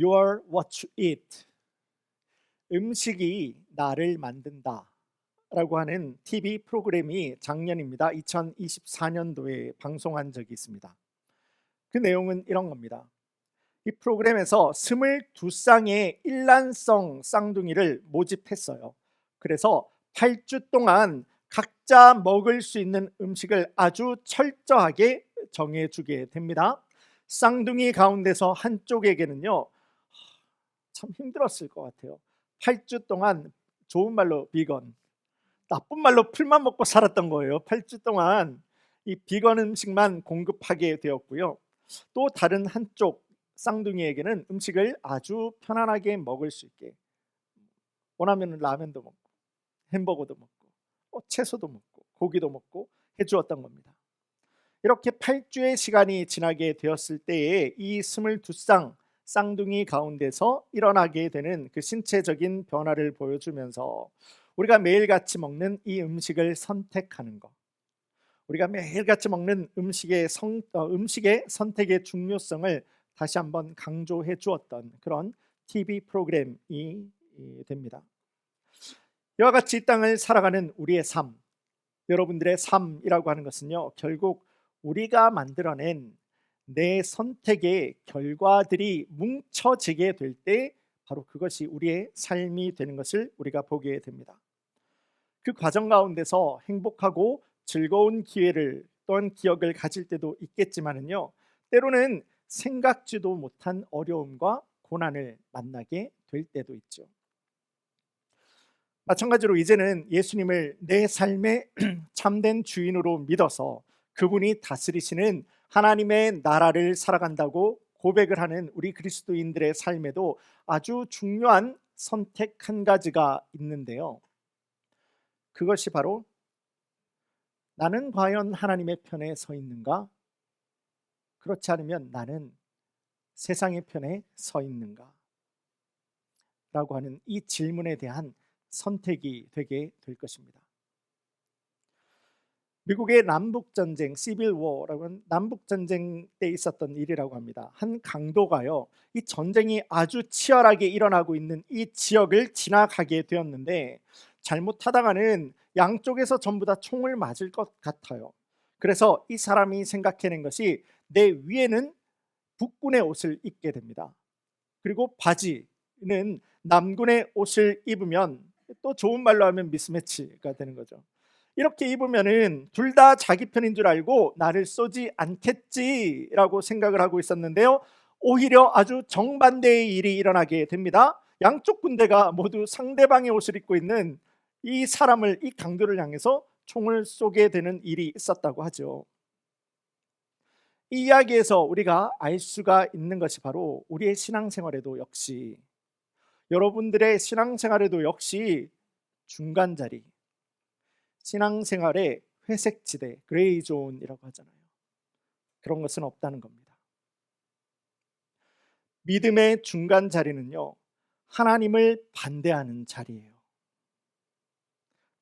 You are what you eat. 음식이 나를 만든다 라고 하는 TV 프로그램이 작년입니다. 2024년도에 방송한 적이 있습니다. 그 내용은 이런 겁니다. 이 프로그램에서 22쌍의 일란성 쌍둥이를 모집했어요. 그래서 8주 동안 각자 먹을 수 있는 음식을 아주 철저하게 정해주게 됩니다. 쌍둥이 가운데서 한쪽에게는요, 참 힘들었을 것 같아요. 8주 동안 좋은 말로 비건, 나쁜 말로 풀만 먹고 살았던 거예요. 8주 동안 이 비건 음식만 공급하게 되었고요. 또 다른 한쪽 쌍둥이에게는 음식을 아주 편안하게 먹을 수 있게, 원하면 라면도 먹고 햄버거도 먹고 채소도 먹고 고기도 먹고 해주었던 겁니다. 이렇게 8주의 시간이 지나게 되었을 때에 이 22쌍 쌍둥이 가운데서 일어나게 되는 그 신체적인 변화를 보여주면서 우리가 매일같이 먹는 이 음식을 선택하는 것, 우리가 매일같이 먹는 음식의 선택의 중요성을 다시 한번 강조해 주었던 그런 TV 프로그램이 됩니다. 이와 같이 이 땅을 살아가는 우리의 삶, 여러분들의 삶이라고 하는 것은요, 결국 우리가 만들어낸 내 선택의 결과들이 뭉쳐지게 될 때 바로 그것이 우리의 삶이 되는 것을 우리가 보게 됩니다. 그 과정 가운데서 행복하고 즐거운 기회를 또한 기억을 가질 때도 있겠지만은요, 때로는 생각지도 못한 어려움과 고난을 만나게 될 때도 있죠. 마찬가지로 이제는 예수님을 내 삶의 참된 주인으로 믿어서 그분이 다스리시는 하나님의 나라를 살아간다고 고백을 하는 우리 그리스도인들의 삶에도 아주 중요한 선택 한 가지가 있는데요, 그것이 바로 나는 과연 하나님의 편에 서 있는가? 그렇지 않으면 나는 세상의 편에 서 있는가? 라고 하는 이 질문에 대한 선택이 되게 될 것입니다. 미국의 남북전쟁, 시빌 워라고 하는 남북전쟁 때 있었던 일이라고 합니다. 한 강도가요, 이 전쟁이 아주 치열하게 일어나고 있는 이 지역을 지나가게 되었는데 잘못하다가는 양쪽에서 전부 다 총을 맞을 것 같아요. 그래서 이 사람이 생각해낸 것이 내 위에는 북군의 옷을 입게 됩니다. 그리고 바지는 남군의 옷을 입으면 또 좋은 말로 하면 미스매치가 되는 거죠. 이렇게 입으면은 둘 다 자기 편인 줄 알고 나를 쏘지 않겠지라고 생각을 하고 있었는데요, 오히려 아주 정반대의 일이 일어나게 됩니다. 양쪽 군대가 모두 상대방의 옷을 입고 있는 이 사람을, 이 강도를 향해서 총을 쏘게 되는 일이 있었다고 하죠. 이 이야기에서 우리가 알 수가 있는 것이 바로 우리의 신앙생활에도 역시, 여러분들의 신앙생활에도 역시 중간 자리, 신앙생활의 회색지대, 그레이 존이라고 하잖아요. 그런 것은 없다는 겁니다. 믿음의 중간 자리는요, 하나님을 반대하는 자리예요.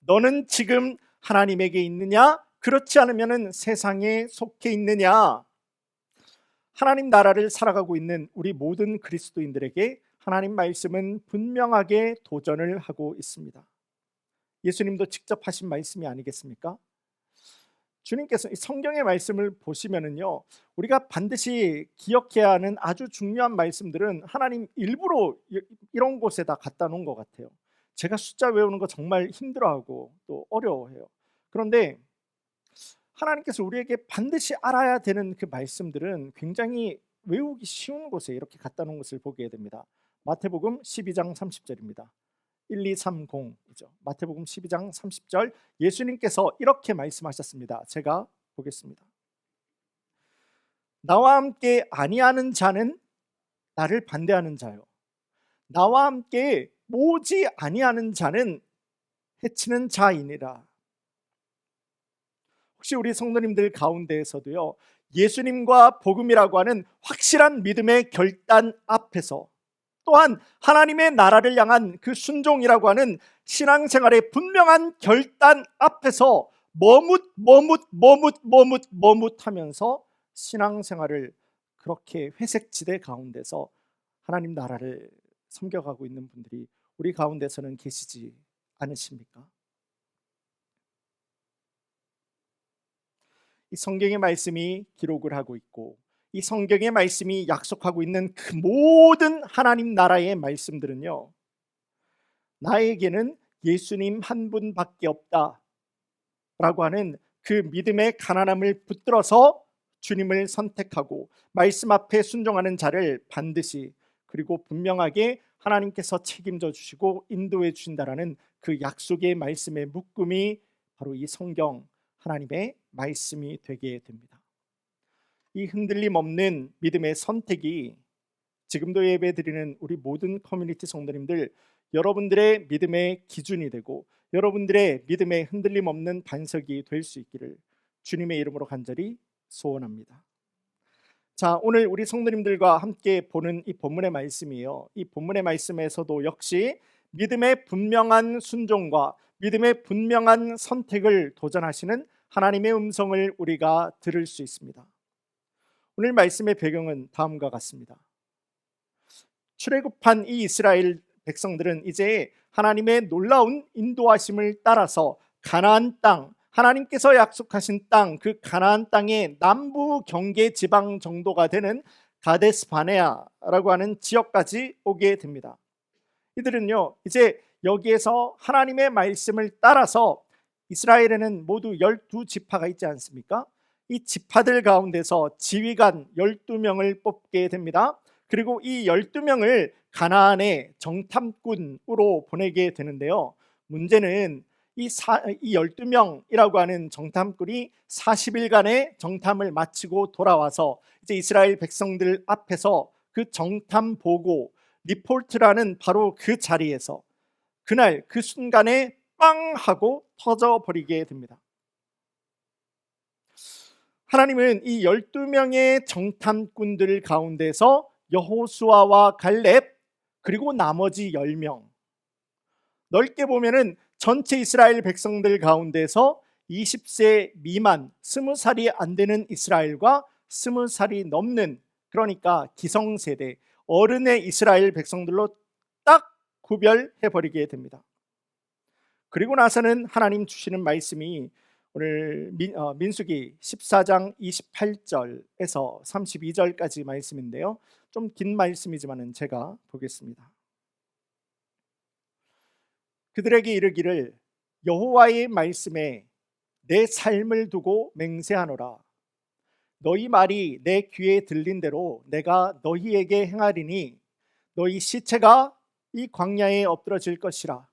너는 지금 하나님에게 있느냐? 그렇지 않으면 세상에 속해 있느냐? 하나님 나라를 살아가고 있는 우리 모든 그리스도인들에게 하나님 말씀은 분명하게 도전을 하고 있습니다. 예수님도 직접 하신 말씀이 아니겠습니까? 주님께서 이 성경의 말씀을 보시면은요, 우리가 반드시 기억해야 하는 아주 중요한 말씀들은 하나님 일부러 이런 곳에다 갖다 놓은 것 같아요. 제가 숫자 외우는 거 정말 힘들어하고 또 어려워해요. 그런데 하나님께서 우리에게 반드시 알아야 되는 그 말씀들은 굉장히 외우기 쉬운 곳에 이렇게 갖다 놓은 것을 보게 됩니다. 마태복음 12장 30절입니다. 1230이죠. 마태복음 12장 30절, 예수님께서 이렇게 말씀하셨습니다. 제가 보겠습니다. 나와 함께 아니하는 자는 나를 반대하는 자요, 나와 함께 모지 아니하는 자는 해치는 자이니라. 혹시 우리 성도님들 가운데에서도요, 예수님과 복음이라고 하는 확실한 믿음의 결단 앞에서, 또한 하나님의 나라를 향한 그 순종이라고 하는 신앙생활의 분명한 결단 앞에서 머뭇하면서 신앙생활을 그렇게 회색지대 가운데서 하나님 나라를 섬겨가고 있는 분들이 우리 가운데서는 계시지 않으십니까? 이 성경의 말씀이 기록을 하고 있고 이 성경의 말씀이 약속하고 있는 그 모든 하나님 나라의 말씀들은요, 나에게는 예수님 한 분밖에 없다 라고 하는 그 믿음의 가난함을 붙들어서 주님을 선택하고 말씀 앞에 순종하는 자를 반드시 그리고 분명하게 하나님께서 책임져 주시고 인도해 주신다라는 그 약속의 말씀의 묶음이 바로 이 성경 하나님의 말씀이 되게 됩니다. 이 흔들림 없는 믿음의 선택이 지금도 예배드리는 우리 모든 커뮤니티 성도님들, 여러분들의 믿음의 기준이 되고 여러분들의 믿음의 흔들림 없는 반석이 될 수 있기를 주님의 이름으로 간절히 소원합니다. 자, 오늘 우리 성도님들과 함께 보는 이 본문의 말씀이에요. 이 본문의 말씀에서도 역시 믿음의 분명한 순종과 믿음의 분명한 선택을 도전하시는 하나님의 음성을 우리가 들을 수 있습니다. 오늘 말씀의 배경은 다음과 같습니다. 출애굽한 이 이스라엘 백성들은 이제 하나님의 놀라운 인도하심을 따라서 가나안 땅, 하나님께서 약속하신 땅, 그 가나안 땅의 남부 경계 지방 정도가 되는 가데스 바네아라고 하는 지역까지 오게 됩니다. 이들은요, 이제 여기에서 하나님의 말씀을 따라서 이스라엘에는 모두 12지파가 있지 않습니까? 이 지파들 가운데서 지휘관 12명을 뽑게 됩니다. 그리고 이 12명을 가나안의 정탐꾼으로 보내게 되는데요, 문제는 이 12명이라고 하는 정탐꾼이 40일간의 정탐을 마치고 돌아와서 이제 이스라엘 백성들 앞에서 그 정탐 보고 리포트라는 바로 그 자리에서 그날 그 순간에 빵 하고 터져버리게 됩니다. 하나님은 이 12명의 정탐꾼들 가운데서 여호수아와 갈렙 그리고 나머지 10명, 넓게 보면은 전체 이스라엘 백성들 가운데서 20세 미만 20살이 안 되는 이스라엘과 20살이 넘는, 그러니까 기성세대 어른의 이스라엘 백성들로 딱 구별해버리게 됩니다. 그리고 나서는 하나님 주시는 말씀이 오늘 민수기 14장 28절에서 32절까지 말씀인데요, 좀 긴 말씀이지만 제가 보겠습니다. 그들에게 이르기를 여호와의 말씀에 내 삶을 두고 맹세하노라. 너희 말이 내 귀에 들린 대로 내가 너희에게 행하리니 너희 시체가 이 광야에 엎드러질 것이라.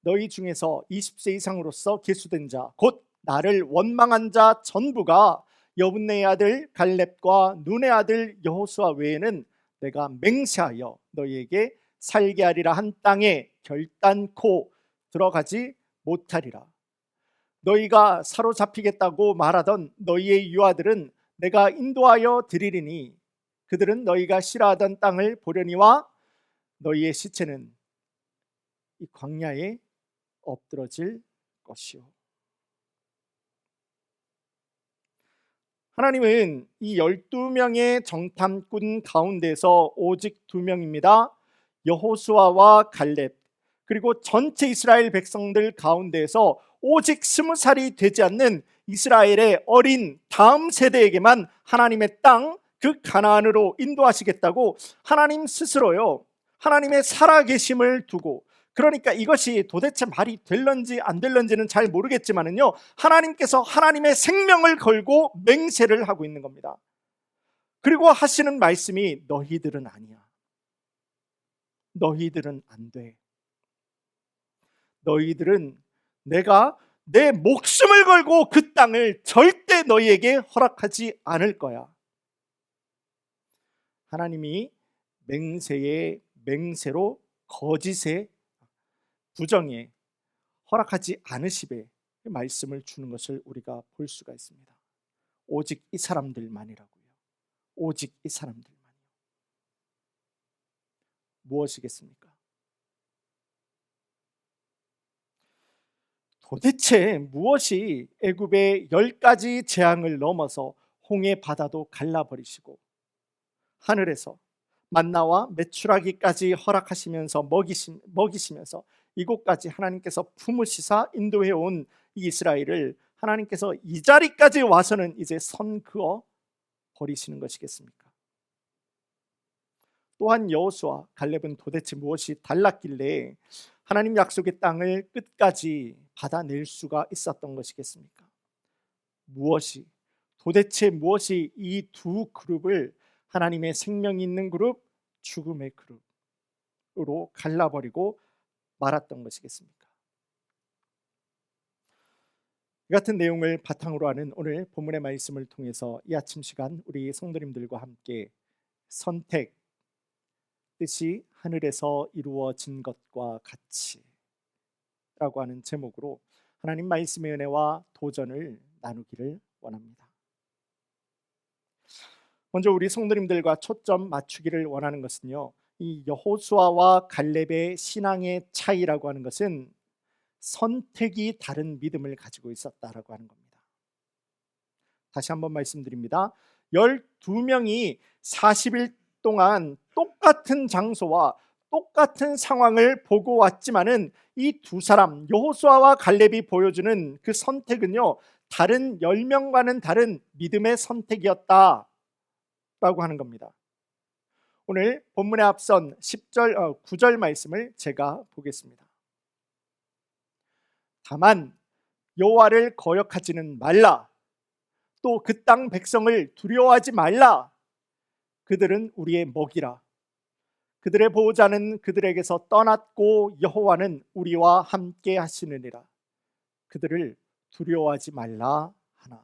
너희 중에서 20세 이상으로서 계수된 자 곧 나를 원망한 자 전부가 여분네의 아들 갈렙과 눈의 아들 여호수아 외에는 내가 맹세하여 너희에게 살게 하리라 한 땅에 결단코 들어가지 못하리라. 너희가 사로잡히겠다고 말하던 너희의 유아들은 내가 인도하여 드리리니 그들은 너희가 싫어하던 땅을 보려니와 너희의 시체는 이 광야에 엎드러질 것이요. 하나님은 이 12명의 정탐꾼 가운데서 오직 2명입니다. 여호수아와 갈렙, 그리고 전체 이스라엘 백성들 가운데서 오직 20살이 되지 않는 이스라엘의 어린 다음 세대에게만 하나님의 땅, 그 가나안으로 인도하시겠다고 하나님 스스로요, 하나님의 살아계심을 두고, 그러니까 이것이 도대체 말이 될런지 안 될런지는 잘 모르겠지만은요, 하나님께서 하나님의 생명을 걸고 맹세를 하고 있는 겁니다. 그리고 하시는 말씀이 너희들은 아니야. 너희들은 안 돼. 너희들은 내가 내 목숨을 걸고 그 땅을 절대 너희에게 허락하지 않을 거야. 하나님이 맹세의 맹세로 거짓의 부정에 허락하지 않으시되 말씀을 주는 것을 우리가 볼 수가 있습니다. 오직 이 사람들만이라고요. 오직 이 사람들만. 무엇이겠습니까? 도대체 무엇이 애굽의 10가지 재앙을 넘어서 홍해 바다도 갈라버리시고 하늘에서 만나와 메추라기까지 허락하시면서 먹이시면서 이곳까지 하나님께서 품으시사 인도해 온 이 이스라엘을 하나님께서 이 자리까지 와서는 이제 선 그어 버리시는 것이겠습니까? 또한 여호수아 갈렙은 도대체 무엇이 달랐길래 하나님 약속의 땅을 끝까지 받아낼 수가 있었던 것이겠습니까? 도대체 무엇이 이 두 그룹을 하나님의 생명이 있는 그룹, 죽음의 그룹으로 갈라버리고 말았던 것이겠습니까? 이 같은 내용을 바탕으로 하는 오늘 본문의 말씀을 통해서 이 아침 시간 우리 성도님들과 함께 선택, 뜻이 하늘에서 이루어진 것과 같이 라고 하는 제목으로 하나님 말씀의 은혜와 도전을 나누기를 원합니다. 먼저 우리 성도님들과 초점 맞추기를 원하는 것은요, 이 여호수아와 갈렙의 신앙의 차이라고 하는 것은 선택이 다른 믿음을 가지고 있었다라고 하는 겁니다. 다시 한번 말씀드립니다. 12명이 40일 동안 똑같은 장소와 똑같은 상황을 보고 왔지만은 이 두 사람 여호수아와 갈렙이 보여주는 그 선택은요, 다른 10명과는 다른 믿음의 선택이었다라고 하는 겁니다. 오늘 본문에 앞선 9절 말씀을 제가 보겠습니다. 다만 여호와를 거역하지는 말라. 또 그 땅 백성을 두려워하지 말라. 그들은 우리의 먹이라. 그들의 보호자는 그들에게서 떠났고 여호와는 우리와 함께 하시느니라. 그들을 두려워하지 말라 하나.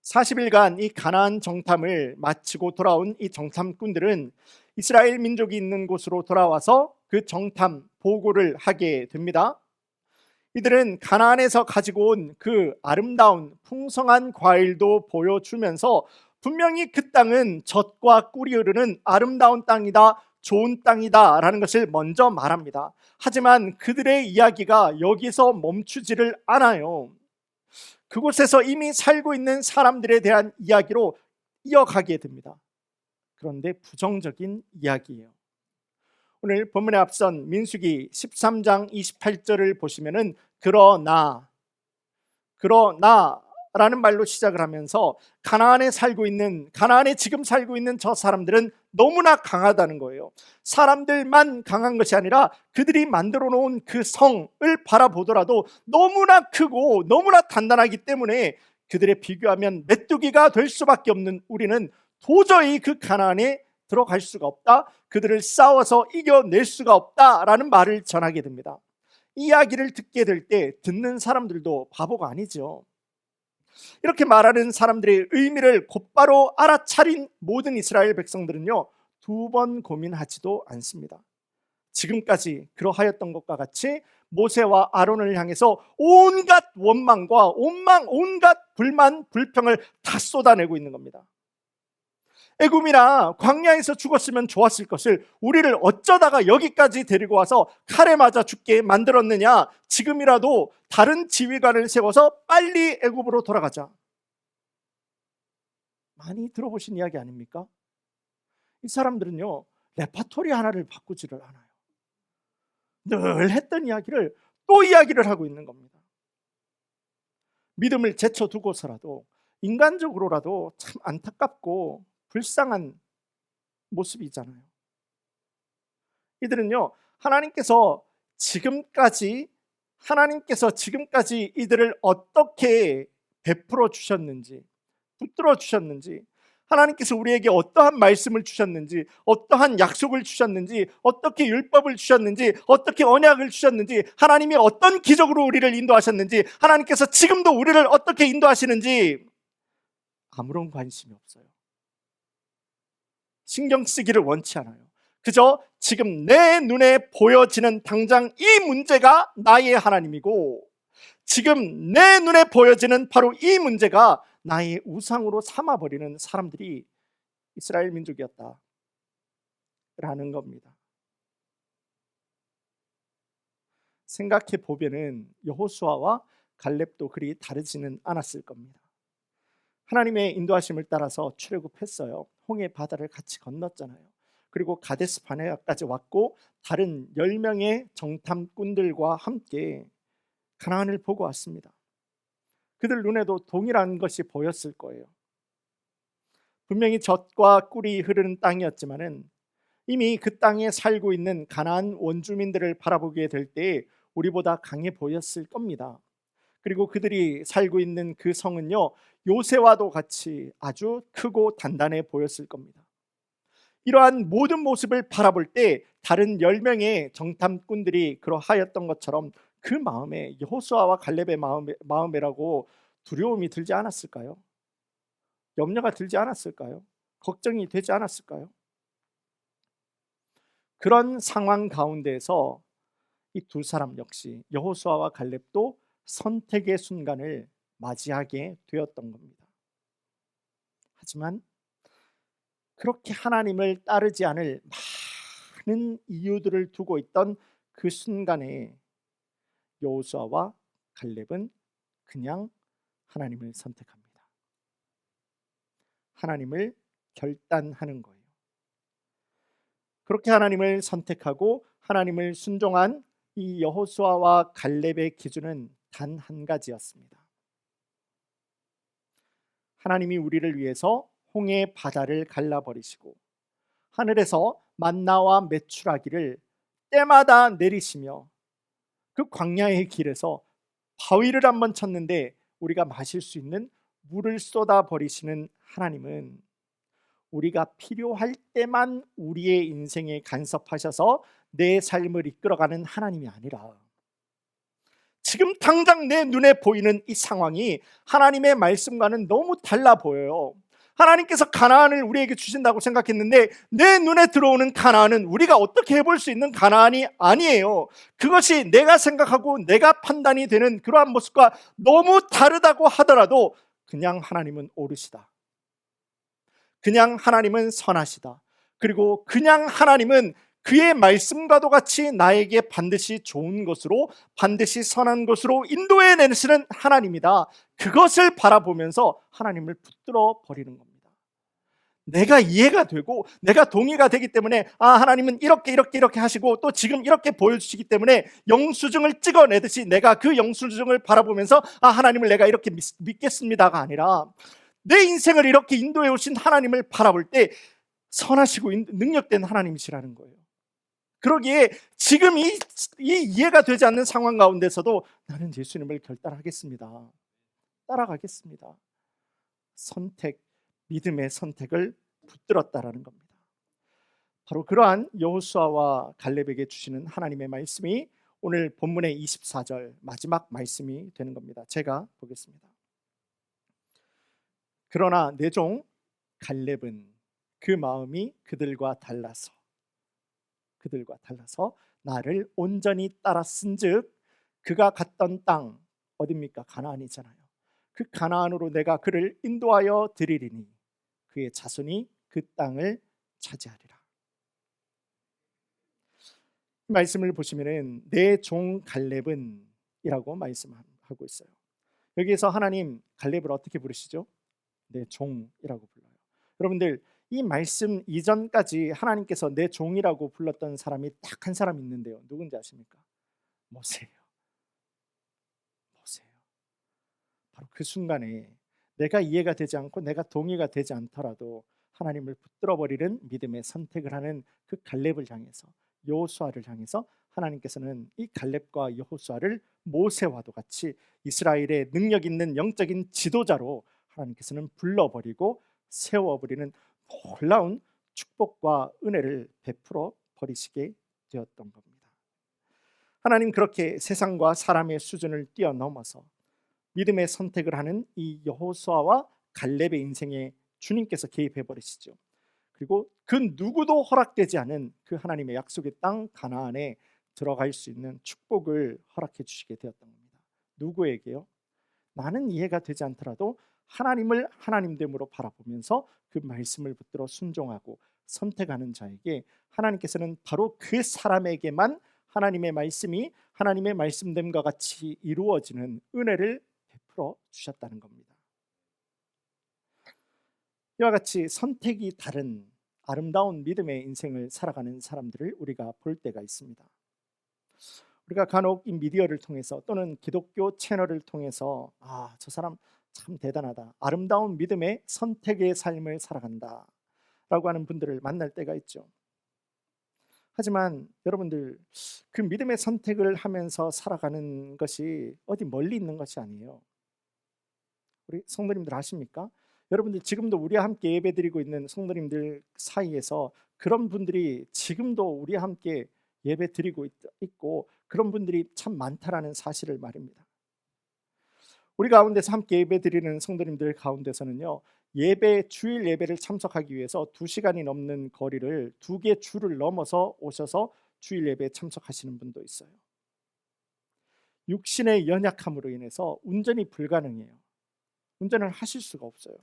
40일간 이 가나안 정탐을 마치고 돌아온 이 정탐꾼들은 이스라엘 민족이 있는 곳으로 돌아와서 그 정탐 보고를 하게 됩니다. 이들은 가나안에서 가지고 온 그 아름다운 풍성한 과일도 보여주면서 분명히 그 땅은 젖과 꿀이 흐르는 아름다운 땅이다, 좋은 땅이다 라는 것을 먼저 말합니다. 하지만 그들의 이야기가 여기서 멈추지를 않아요. 그곳에서 이미 살고 있는 사람들에 대한 이야기로 이어가게 됩니다. 그런데 부정적인 이야기예요. 오늘 본문에 앞선 민수기 13장 28절을 보시면은 그러나라는 말로 시작을 하면서 가나안에 지금 살고 있는 저 사람들은 너무나 강하다는 거예요. 사람들만 강한 것이 아니라 그들이 만들어 놓은 그 성을 바라보더라도 너무나 크고 너무나 단단하기 때문에 그들에 비교하면 메뚜기가 될 수밖에 없는 우리는 도저히 그 가나안에 들어갈 수가 없다. 그들을 싸워서 이겨낼 수가 없다라는 말을 전하게 됩니다. 이야기를 듣게 될 때 듣는 사람들도 바보가 아니죠. 이렇게 말하는 사람들의 의미를 곧바로 알아차린 모든 이스라엘 백성들은요, 두 번 고민하지도 않습니다. 지금까지 그러하였던 것과 같이 모세와 아론을 향해서 온갖 원망과 온갖 불만, 불평을 다 쏟아내고 있는 겁니다. 애굽이나 광야에서 죽었으면 좋았을 것을 우리를 어쩌다가 여기까지 데리고 와서 칼에 맞아 죽게 만들었느냐. 지금이라도 다른 지휘관을 세워서 빨리 애굽으로 돌아가자. 많이 들어보신 이야기 아닙니까? 이 사람들은요, 레파토리 하나를 바꾸지를 않아요. 늘 했던 이야기를 또 이야기를 하고 있는 겁니다. 믿음을 제쳐두고서라도 인간적으로라도 참 안타깝고 불쌍한 모습이잖아요. 이들은요, 하나님께서 지금까지 이들을 어떻게 베풀어 주셨는지, 붙들어 주셨는지, 하나님께서 우리에게 어떠한 말씀을 주셨는지, 어떠한 약속을 주셨는지, 어떻게 율법을 주셨는지, 어떻게 언약을 주셨는지, 하나님이 어떤 기적으로 우리를 인도하셨는지, 하나님께서 지금도 우리를 어떻게 인도하시는지 아무런 관심이 없어요. 신경 쓰기를 원치 않아요. 그저 지금 내 눈에 보여지는 당장 이 문제가 나의 하나님이고, 지금 내 눈에 보여지는 바로 이 문제가 나의 우상으로 삼아버리는 사람들이 이스라엘 민족이었다라는 겁니다. 생각해 보면은 여호수아와 갈렙도 그리 다르지는 않았을 겁니다. 하나님의 인도하심을 따라서 출애굽했어요. 홍해 바다를 같이 건넜잖아요. 그리고 가데스 바네아까지 왔고 다른 10명의 정탐꾼들과 함께 가나안을 보고 왔습니다. 그들 눈에도 동일한 것이 보였을 거예요. 분명히 젖과 꿀이 흐르는 땅이었지만은 이미 그 땅에 살고 있는 가나안 원주민들을 바라보게 될 때 우리보다 강해 보였을 겁니다. 그리고 그들이 살고 있는 그 성은요, 요새와도 같이 아주 크고 단단해 보였을 겁니다. 이러한 모든 모습을 바라볼 때 다른 10명의 정탐꾼들이 그러하였던 것처럼 그 마음에 여호수아와 갈렙의 마음이라고 두려움이 들지 않았을까요? 염려가 들지 않았을까요? 걱정이 되지 않았을까요? 그런 상황 가운데에서 이 두 사람 역시 여호수아와 갈렙도 선택의 순간을 맞이하게 되었던 겁니다. 하지만 그렇게 하나님을 따르지 않을 많은 이유들을 두고 있던 그 순간에 여호수아와 갈렙은 그냥 하나님을 선택합니다. 하나님을 결단하는 거예요. 그렇게 하나님을 선택하고 하나님을 순종한 이 여호수아와 갈렙의 기준은 단 한 가지였습니다. 하나님이 우리를 위해서 홍해 바다를 갈라버리시고 하늘에서 만나와 메추라기를 때마다 내리시며 그 광야의 길에서 바위를 한번 쳤는데 우리가 마실 수 있는 물을 쏟아 버리시는 하나님은 우리가 필요할 때만 우리의 인생에 간섭하셔서 내 삶을 이끌어가는 하나님이 아니라 지금 당장 내 눈에 보이는 이 상황이 하나님의 말씀과는 너무 달라 보여요. 하나님께서 가나안을 우리에게 주신다고 생각했는데 내 눈에 들어오는 가나안은 우리가 어떻게 해볼 수 있는 가나안이 아니에요. 그것이 내가 생각하고 내가 판단이 되는 그러한 모습과 너무 다르다고 하더라도 그냥 하나님은 옳으시다. 그냥 하나님은 선하시다. 그리고 그냥 하나님은 그의 말씀과도 같이 나에게 반드시 좋은 것으로 반드시 선한 것으로 인도해 내시는 하나님이다. 그것을 바라보면서 하나님을 붙들어 버리는 겁니다. 내가 이해가 되고 내가 동의가 되기 때문에 하나님은 이렇게 하시고 또 지금 이렇게 보여주시기 때문에 영수증을 찍어내듯이 내가 그 영수증을 바라보면서 하나님을 내가 이렇게 믿겠습니다가 아니라 내 인생을 이렇게 인도해 오신 하나님을 바라볼 때 선하시고 능력된 하나님이시라는 거예요. 그러기에 지금 이 이해가 되지 않는 상황 가운데서도 나는 예수님을 결단하겠습니다. 따라가겠습니다. 선택, 믿음의 선택을 붙들었다라는 겁니다. 바로 그러한 여호수아와 갈렙에게 주시는 하나님의 말씀이 오늘 본문의 24절 마지막 말씀이 되는 겁니다. 제가 보겠습니다. 그러나 내 종 갈렙은 그 마음이 그들과 달라서 나를 온전히 따랐은즉 그가 갔던 땅 어디입니까? 가나안이잖아요. 그 가나안으로 내가 그를 인도하여 드리리니 그의 자손이 그 땅을 차지하리라. 말씀을 보시면은 내 종 갈렙은 이라고 말씀하고 있어요. 여기에서 하나님 갈렙을 어떻게 부르시죠? 내 종이라고 불러요. 여러분들 이 말씀 이전까지 하나님께서 내 종이라고 불렀던 사람이 딱 한 사람 있는데요. 누군지 아십니까? 모세예요. 바로 그 순간에 내가 이해가 되지 않고 내가 동의가 되지 않더라도 하나님을 붙들어 버리는 믿음의 선택을 하는 그 갈렙을 향해서 여호수아를 향해서 하나님께서는 이 갈렙과 여호수아를 모세와도 같이 이스라엘의 능력 있는 영적인 지도자로 하나님께서는 불러버리고 세워버리는 놀라운 축복과 은혜를 베풀어 버리시게 되었던 겁니다. 하나님 그렇게 세상과 사람의 수준을 뛰어넘어서 믿음의 선택을 하는 이 여호수아와 갈렙의 인생에 주님께서 개입해 버리시죠. 그리고 그 누구도 허락되지 않은 그 하나님의 약속의 땅 가나안에 들어갈 수 있는 축복을 허락해 주시게 되었던 겁니다. 누구에게요? 나는 이해가 되지 않더라도 하나님을 하나님됨으로 바라보면서 그 말씀을 붙들어 순종하고 선택하는 자에게 하나님께서는 바로 그 사람에게만 하나님의 말씀이 하나님의 말씀됨과 같이 이루어지는 은혜를 베풀어 주셨다는 겁니다. 이와 같이 선택이 다른 아름다운 믿음의 인생을 살아가는 사람들을 우리가 볼 때가 있습니다. 우리가 간혹 이 미디어를 통해서 또는 기독교 채널을 통해서 저 사람 참 대단하다, 아름다운 믿음의 선택의 삶을 살아간다 라고 하는 분들을 만날 때가 있죠. 하지만 여러분들, 그 믿음의 선택을 하면서 살아가는 것이 어디 멀리 있는 것이 아니에요. 우리 성도님들 아십니까? 여러분들 지금도 우리와 함께 예배드리고 있는 성도님들 사이에서 그런 분들이 지금도 우리와 함께 예배드리고 있고 그런 분들이 참 많다라는 사실을 말입니다. 우리 가운데서 함께 예배드리는 성도님들 가운데서는요, 주일 예배를 참석하기 위해서 2시간이 넘는 거리를 2개 줄을 넘어서 오셔서 주일 예배에 참석하시는 분도 있어요. 육신의 연약함으로 인해서 운전이 불가능해요. 운전을 하실 수가 없어요.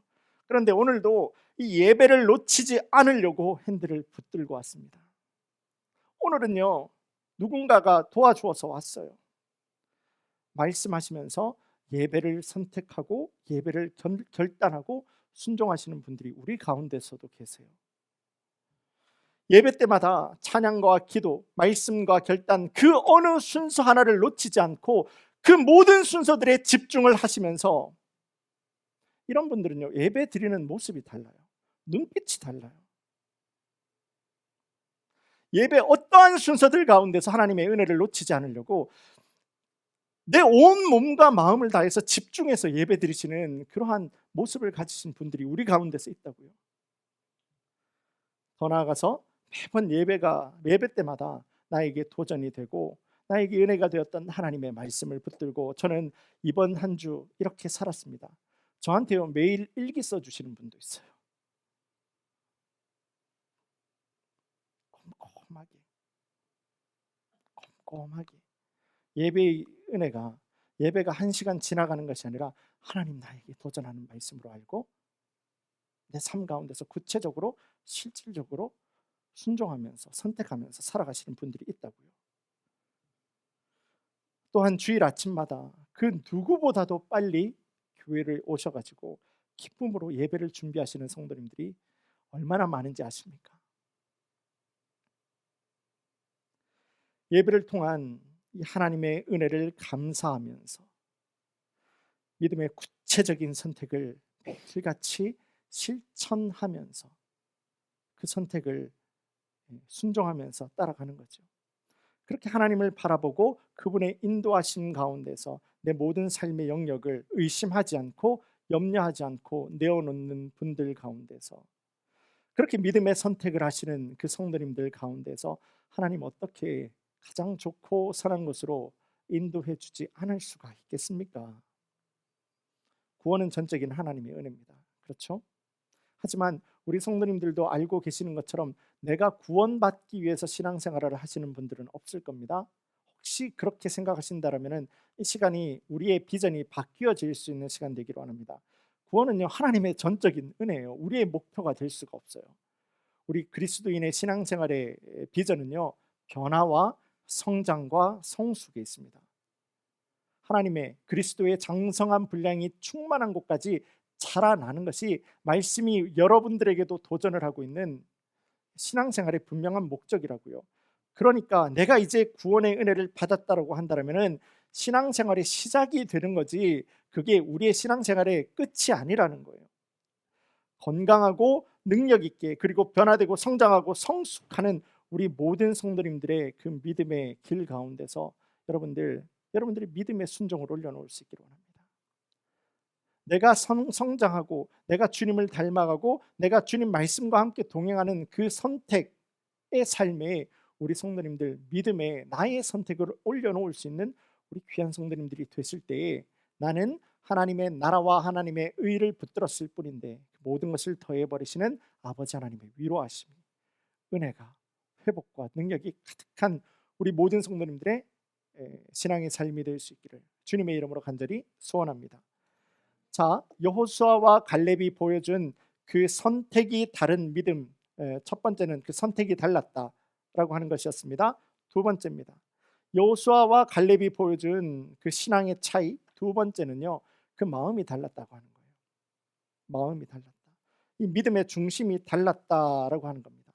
그런데 오늘도 이 예배를 놓치지 않으려고 핸들을 붙들고 왔습니다. 오늘은요, 누군가가 도와주어서 왔어요. 말씀하시면서 예배를 선택하고 예배를 결단하고 순종하시는 분들이 우리 가운데서도 계세요. 예배 때마다 찬양과 기도, 말씀과 결단, 그 어느 순서 하나를 놓치지 않고 그 모든 순서들에 집중을 하시면서, 이런 분들은요, 예배 드리는 모습이 달라요. 눈빛이 달라요. 예배 어떠한 순서들 가운데서 하나님의 은혜를 놓치지 않으려고 내 온 몸과 마음을 다해서 집중해서 예배 드리시는 그러한 모습을 가지신 분들이 우리 가운데서 있다고요. 더 나아가서 매번 예배 때마다 나에게 도전이 되고 나에게 은혜가 되었던 하나님의 말씀을 붙들고 저는 이번 한 주 이렇게 살았습니다. 저한테요, 매일 일기 써주시는 분도 있어요. 꼼꼼하게 예배의 은혜가, 예배가 1시간 지나가는 것이 아니라 하나님 나에게 도전하는 말씀으로 알고 내 삶 가운데서 구체적으로 실질적으로 순종하면서 선택하면서 살아가시는 분들이 있다고요. 또한 주일 아침마다 그 누구보다도 빨리 교회를 오셔가지고 기쁨으로 예배를 준비하시는 성도님들이 얼마나 많은지 아십니까? 예배를 통한 이 하나님의 은혜를 감사하면서 믿음의 구체적인 선택을 매일같이 실천하면서 그 선택을 순종하면서 따라가는 거죠. 그렇게 하나님을 바라보고 그분의 인도하심 가운데서 내 모든 삶의 영역을 의심하지 않고 염려하지 않고 내어놓는 분들 가운데서, 그렇게 믿음의 선택을 하시는 그 성도님들 가운데서 하나님 어떻게 가장 좋고 선한 것으로 인도해 주지 않을 수가 있겠습니까? 구원은 전적인 하나님의 은혜입니다. 그렇죠? 하지만 우리 성도님들도 알고 계시는 것처럼 내가 구원받기 위해서 신앙생활을 하시는 분들은 없을 겁니다. 혹시 그렇게 생각하신다면 이 시간이 우리의 비전이 바뀌어질 수 있는 시간 되기로 합니다. 구원은요, 하나님의 전적인 은혜예요. 우리의 목표가 될 수가 없어요. 우리 그리스도인의 신앙생활의 비전은요, 변화와 성장과 성숙에 있습니다. 하나님의 그리스도의 장성한 분량이 충만한 곳까지 자라나는 것이 말씀이 여러분들에게도 도전을 하고 있는 신앙생활의 분명한 목적이라고요. 그러니까 내가 이제 구원의 은혜를 받았다라고 한다면 신앙생활의 시작이 되는 거지, 그게 우리의 신앙생활의 끝이 아니라는 거예요. 건강하고 능력 있게, 그리고 변화되고 성장하고 성숙하는 우리 모든 성도님들의 그 믿음의 길 가운데서 여러분들이 믿음의 순종을 올려놓을 수 있기를 원합니다. 내가 성장하고 내가 주님을 닮아가고 내가 주님 말씀과 함께 동행하는 그 선택의 삶에 우리 성도님들 믿음에 나의 선택을 올려놓을 수 있는 우리 귀한 성도님들이 되실 때에 나는 하나님의 나라와 하나님의 의를 붙들었을 뿐인데 모든 것을 더해버리시는 아버지 하나님의 위로하심, 은혜가, 회복과 능력이 가득한 우리 모든 성도님들의 신앙의 삶이 될 수 있기를 주님의 이름으로 간절히 소원합니다. 자, 여호수아와 갈렙이 보여준 그 선택이 다른 믿음, 첫 번째는 그 선택이 달랐다라고 하는 것이었습니다. 두 번째입니다. 여호수아와 갈렙이 보여준 그 신앙의 차이, 두 번째는요, 그 마음이 달랐다고 하는 거예요. 마음이 달랐다. 이 믿음의 중심이 달랐다라고 하는 겁니다.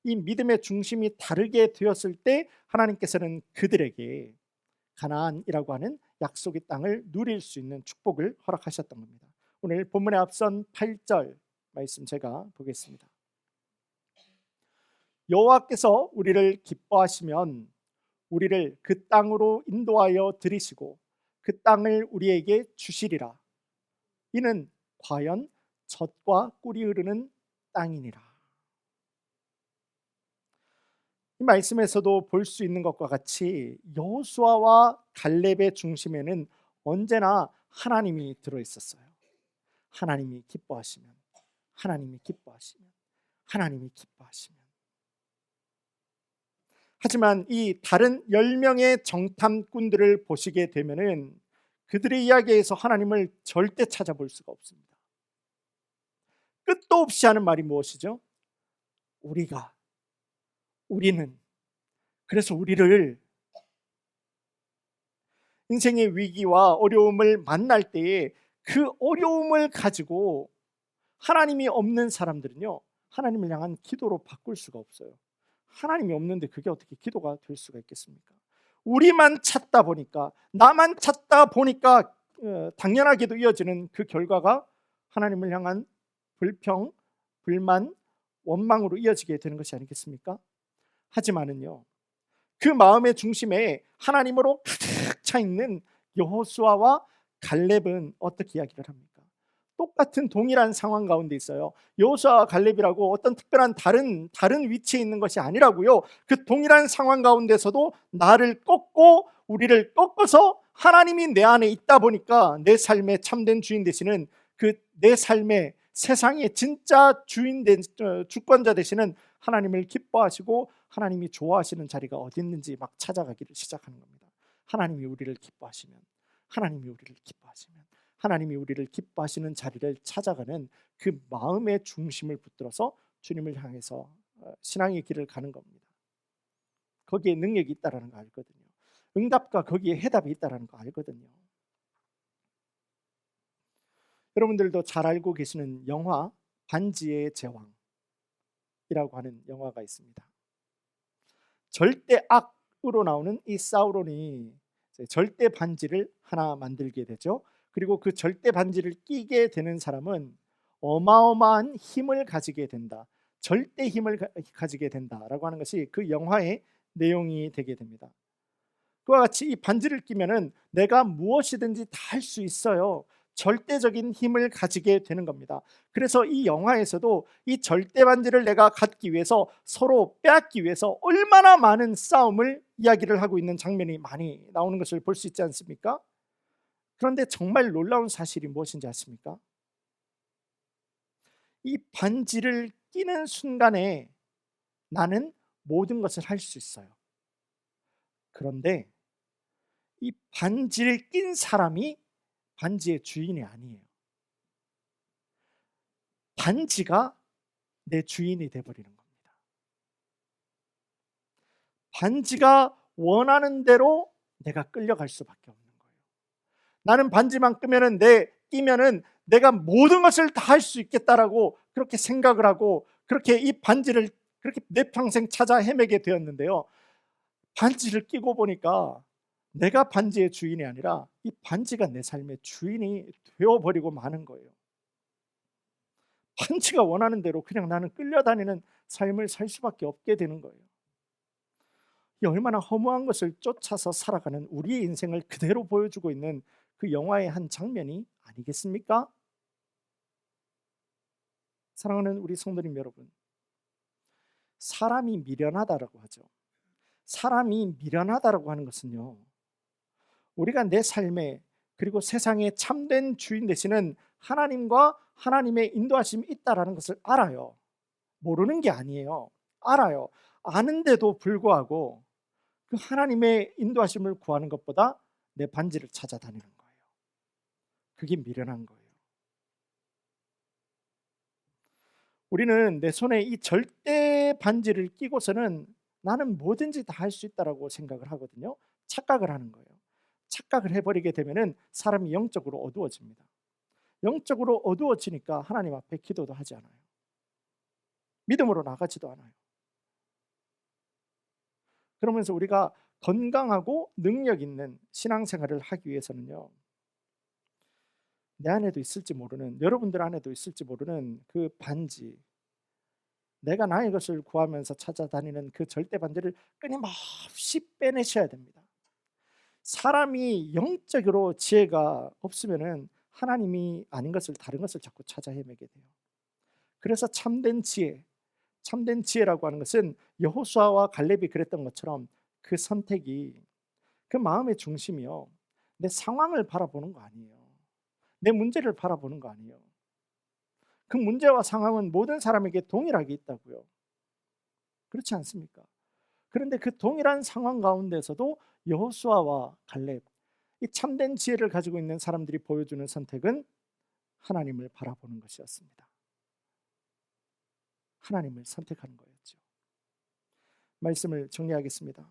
이 믿음의 중심이 다르게 되었을 때 하나님께서는 그들에게 가나안이라고 하는 약속의 땅을 누릴 수 있는 축복을 허락하셨던 겁니다. 오늘 본문에 앞선 8절 말씀 제가 보겠습니다. 여호와께서 우리를 기뻐하시면 우리를 그 땅으로 인도하여 들이시고 그 땅을 우리에게 주시리라. 이는 과연 젖과 꿀이 흐르는 땅이니라. 이 말씀에서도 볼 수 있는 것과 같이 여호수아와 갈렙의 중심에는 언제나 하나님이 들어 있었어요. 하나님이 기뻐하시면, 하나님이 기뻐하시면, 하나님이 기뻐하시면. 하지만 이 다른 10명의 정탐꾼들을 보시게 되면은 그들의 이야기에서 하나님을 절대 찾아볼 수가 없습니다. 끝도 없이 하는 말이 무엇이죠? 우리는, 그래서 우리를, 인생의 위기와 어려움을 만날 때에 그 어려움을 가지고 하나님이 없는 사람들은요, 하나님을 향한 기도로 바꿀 수가 없어요. 하나님이 없는데 그게 어떻게 기도가 될 수가 있겠습니까? 우리만 찾다 보니까, 나만 찾다 보니까 당연하게도 이어지는 그 결과가 하나님을 향한 불평, 불만, 원망으로 이어지게 되는 것이 아니겠습니까? 하지만은요, 그 마음의 중심에 하나님으로 가득 차 있는 여호수아와 갈렙은 어떻게 이야기를 합니까? 똑같은 동일한 상황 가운데 있어요. 여호수아와 갈렙이라고 어떤 특별한 다른 위치에 있는 것이 아니라고요. 그 동일한 상황 가운데서도 나를 꺾고 우리를 꺾어서 하나님이 내 안에 있다 보니까 내 삶의 참된 주인 되시는, 그 내 삶의 세상의 진짜 주권자 되시는 하나님을 기뻐하시고 하나님이 좋아하시는 자리가 어디 있는지 막 찾아가기를 시작하는 겁니다. 하나님이 우리를 기뻐하시면, 하나님이 우리를 기뻐하시면, 하나님이 우리를 기뻐하시는 자리를 찾아가는 그 마음의 중심을 붙들어서 주님을 향해서 신앙의 길을 가는 겁니다. 거기에 능력이 있다라는 거 알거든요. 응답과 거기에 해답이 있다라는 거 알거든요. 여러분들도 잘 알고 계시는 영화 반지의 제왕이라고 하는 영화가 있습니다. 절대 악으로 나오는 이 사우론이 절대 반지를 하나 만들게 되죠. 그리고 그 절대 반지를 끼게 되는 사람은 어마어마한 힘을 가지게 된다, 절대 힘을 가지게 된다라고 하는 것이 그 영화의 내용이 되게 됩니다. 그와 같이 이 반지를 끼면은 내가 무엇이든지 다 할 수 있어요. 절대적인 힘을 가지게 되는 겁니다. 그래서 이 영화에서도 이 절대 반지를 내가 갖기 위해서 서로 빼앗기 위해서 얼마나 많은 싸움을 이야기를 하고 있는 장면이 많이 나오는 것을 볼 수 있지 않습니까? 그런데 정말 놀라운 사실이 무엇인지 아십니까? 이 반지를 끼는 순간에 나는 모든 것을 할 수 있어요. 그런데 이 반지를 낀 사람이 반지의 주인이 아니에요. 반지가 내 주인이 돼버리는 겁니다. 반지가 원하는 대로 내가 끌려갈 수밖에 없는 거예요. 나는 반지만 끼면은 내가 모든 것을 다 할 수 있겠다라고 그렇게 생각을 하고 그렇게 이 반지를 그렇게 내 평생 찾아 헤매게 되었는데요. 반지를 끼고 보니까 내가 반지의 주인이 아니라 이 반지가 내 삶의 주인이 되어버리고 마는 거예요. 반지가 원하는 대로 그냥 나는 끌려다니는 삶을 살 수밖에 없게 되는 거예요. 이 얼마나 허무한 것을 쫓아서 살아가는 우리의 인생을 그대로 보여주고 있는 그 영화의 한 장면이 아니겠습니까? 사랑하는 우리 성도님 여러분, 사람이 미련하다라고 하죠. 사람이 미련하다라고 하는 것은요, 우리가 내 삶에 그리고 세상의 참된 주인 되시는 하나님과 하나님의 인도하심이 있다라는 것을 알아요. 모르는 게 아니에요. 알아요. 아는데도 불구하고 그 하나님의 인도하심을 구하는 것보다 내 반지를 찾아다니는 거예요. 그게 미련한 거예요. 우리는 내 손에 이 절대 반지를 끼고서는 나는 뭐든지 다 할 수 있다라고 생각을 하거든요. 착각을 하는 거예요. 착각을 해버리게 되면은 사람이 영적으로 어두워집니다. 영적으로 어두워지니까 하나님 앞에 기도도 하지 않아요. 믿음으로 나가지도 않아요. 그러면서 우리가 건강하고 능력 있는 신앙생활을 하기 위해서는요, 내 안에도 있을지 모르는, 여러분들 안에도 있을지 모르는 그 반지, 내가 나의 것을 구하면서 찾아다니는 그 절대 반지를 끊임없이 빼내셔야 됩니다. 사람이 영적으로 지혜가 없으면은 하나님이 아닌 것을, 다른 것을 자꾸 찾아 헤매게 돼요. 그래서 참된 지혜라고 하는 것은 여호수아와 갈렙이 그랬던 것처럼 그 선택이, 그 마음의 중심이요, 내 상황을 바라보는 거 아니에요. 내 문제를 바라보는 거 아니에요. 그 문제와 상황은 모든 사람에게 동일하게 있다고요. 그렇지 않습니까? 그런데 그 동일한 상황 가운데서도 여호수아와 갈렙, 이 참된 지혜를 가지고 있는 사람들이 보여주는 선택은 하나님을 바라보는 것이었습니다. 하나님을 선택하는 거였죠. 말씀을 정리하겠습니다.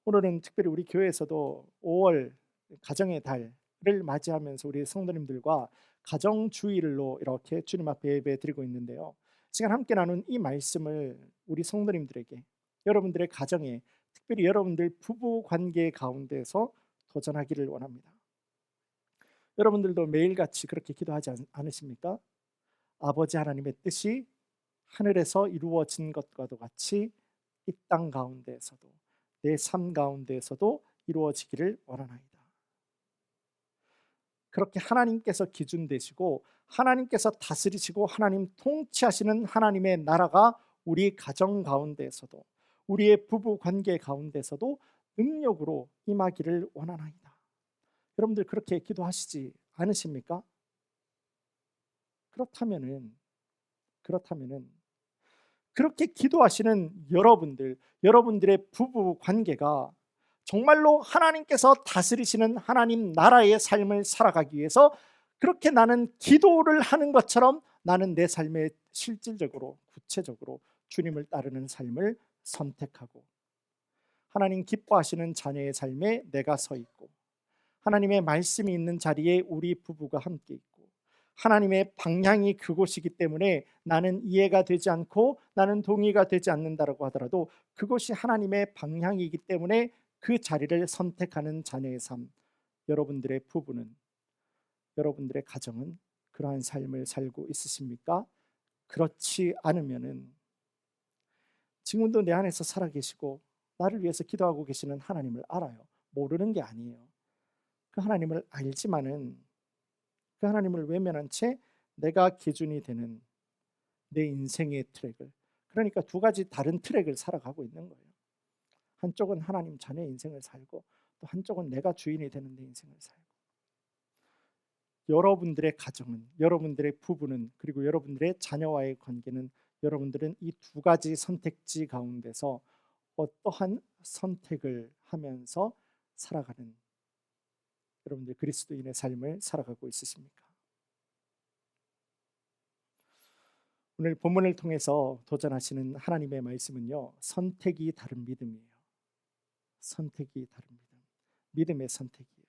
오늘은 특별히 우리 교회에서도 5월 가정의 달을 맞이하면서 우리 성도님들과 가정주일로 이렇게 주님 앞에 예배 드리고 있는데요, 시간 함께 나눈 이 말씀을 우리 성도님들에게, 여러분들의 가정에, 특별히 여러분들 부부 관계 가운데서 도전하기를 원합니다. 여러분들도 매일같이 그렇게 기도하지 않으십니까? 아버지 하나님의 뜻이 하늘에서 이루어진 것과도 같이 이 땅 가운데에서도, 내 삶 가운데에서도 이루어지기를 원하나이다. 그렇게 하나님께서 기준 되시고 하나님께서 다스리시고 하나님 통치하시는 하나님의 나라가 우리 가정 가운데에서도, 우리의 부부 관계 가운데서도 능력으로 임하기를 원하나이다. 여러분들 그렇게 기도하시지 않으십니까? 그렇다면은 그렇게 기도하시는 여러분들의 부부 관계가 정말로 하나님께서 다스리시는 하나님 나라의 삶을 살아가기 위해서, 그렇게 나는 기도를 하는 것처럼 나는 내 삶에 실질적으로, 구체적으로 주님을 따르는 삶을 선택하고, 하나님 기뻐하시는 자녀의 삶에 내가 서 있고, 하나님의 말씀이 있는 자리에 우리 부부가 함께 있고, 하나님의 방향이 그곳이기 때문에 나는 이해가 되지 않고 나는 동의가 되지 않는다라고 하더라도 그것이 하나님의 방향이기 때문에 그 자리를 선택하는 자녀의 삶, 여러분들의 부부는, 여러분들의 가정은 그러한 삶을 살고 있으십니까? 그렇지 않으면은 지금도 내 안에서 살아계시고 나를 위해서 기도하고 계시는 하나님을 알아요. 모르는 게 아니에요. 그 하나님을 알지만은 그 하나님을 외면한 채 내가 기준이 되는 내 인생의 트랙을, 그러니까 두 가지 다른 트랙을 살아가고 있는 거예요. 한쪽은 하나님 자녀의 인생을 살고, 또 한쪽은 내가 주인이 되는 내 인생을 살고. 여러분들의 가정은, 여러분들의 부부는, 그리고 여러분들의 자녀와의 관계는, 여러분들은 이 두 가지 선택지 가운데서 어떠한 선택을 하면서 살아가는, 여러분들 그리스도인의 삶을 살아가고 있으십니까? 오늘 본문을 통해서 도전하시는 하나님의 말씀은요, 선택이 다른 믿음이에요. 선택이 다른 믿음, 믿음의 선택이에요.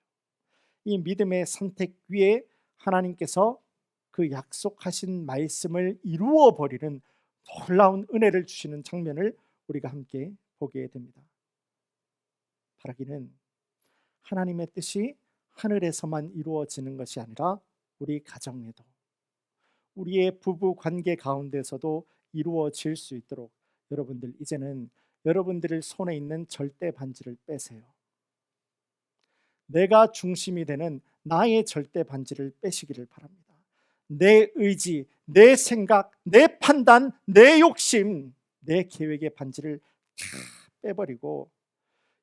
이 믿음의 선택 위에 하나님께서 그 약속하신 말씀을 이루어 버리는 놀라운 은혜를 주시는 장면을 우리가 함께 보게 됩니다. 바라기는 하나님의 뜻이 하늘에서만 이루어지는 것이 아니라 우리 가정에도, 우리의 부부 관계 가운데서도 이루어질 수 있도록 여러분들 이제는 여러분들의 손에 있는 절대 반지를 빼세요. 내가 중심이 되는 나의 절대 반지를 빼시기를 바랍니다. 내 의지, 내 생각, 내 판단, 내 욕심, 내 계획의 반지를 다 빼버리고,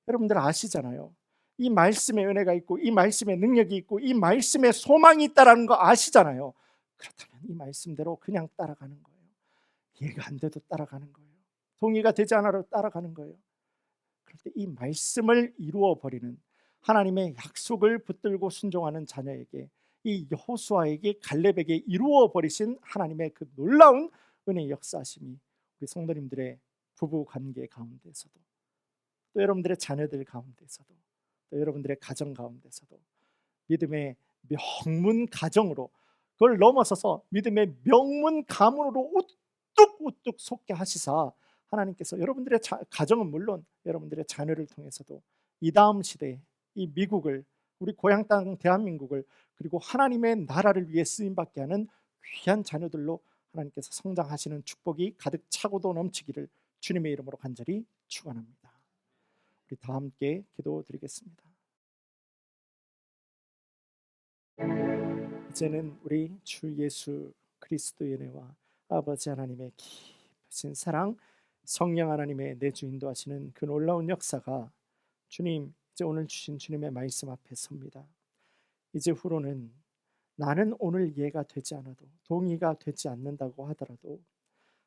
여러분들 아시잖아요. 이 말씀의 은혜가 있고 이 말씀의 능력이 있고 이 말씀의 소망이 있다는 거 아시잖아요. 그렇다면 이 말씀대로 그냥 따라가는 거예요. 이해가 안 돼도 따라가는 거예요. 동의가 되지 않아도 따라가는 거예요. 그럴 때 이 말씀을 이루어 버리는, 하나님의 약속을 붙들고 순종하는 자녀에게, 이 여호수아에게, 갈렙에게 이루어 버리신 하나님의 그 놀라운 은혜의 역사심이 우리 성도님들의 부부 관계 가운데서도, 또 여러분들의 자녀들 가운데서도, 또 여러분들의 가정 가운데서도 믿음의 명문 가정으로, 그걸 넘어서서 믿음의 명문 가문으로 우뚝 솟게 하시사 하나님께서 여러분들의 가정은 물론 여러분들의 자녀를 통해서도 이 다음 시대에 이 미국을, 우리 고향 땅 대한민국을, 그리고 하나님의 나라를 위해 쓰임받게 하는 귀한 자녀들로 하나님께서 성장하시는 축복이 가득 차고도 넘치기를 주님의 이름으로 간절히 축원합니다. 우리 다 함께 기도드리겠습니다. 이제는 우리 주 예수 그리스도의 은혜와 아버지 하나님의 깊으신 사랑, 성령 하나님의 내주 인도하시는 그 놀라운 역사가 주님, 이제 오늘 주신 주님의 말씀 앞에 섭니다. 이제 후로는 나는 오늘 이해가 되지 않아도, 동의가 되지 않는다고 하더라도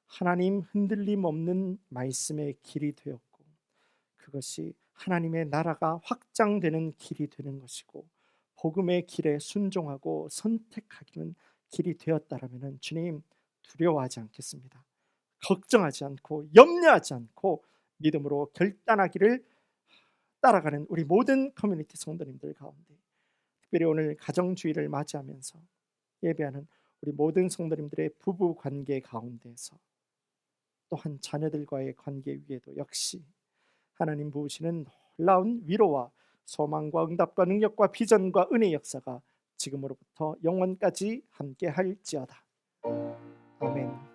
하나님 흔들림 없는 말씀의 길이 되었고, 그것이 하나님의 나라가 확장되는 길이 되는 것이고, 복음의 길에 순종하고 선택하기는 길이 되었다라면 주님, 두려워하지 않겠습니다. 걱정하지 않고 염려하지 않고 믿음으로 결단하기를 따라가는 우리 모든 커뮤니티 성도님들 가운데, 특별히 오늘 가정주의를 맞이하면서 예배하는 우리 모든 성도님들의 부부 관계 가운데서, 또한 자녀들과의 관계 위에도 역시 하나님 부으시는 놀라운 위로와 소망과 응답과 능력과 비전과 은혜의 역사가 지금으로부터 영원까지 함께 할지어다. 아멘.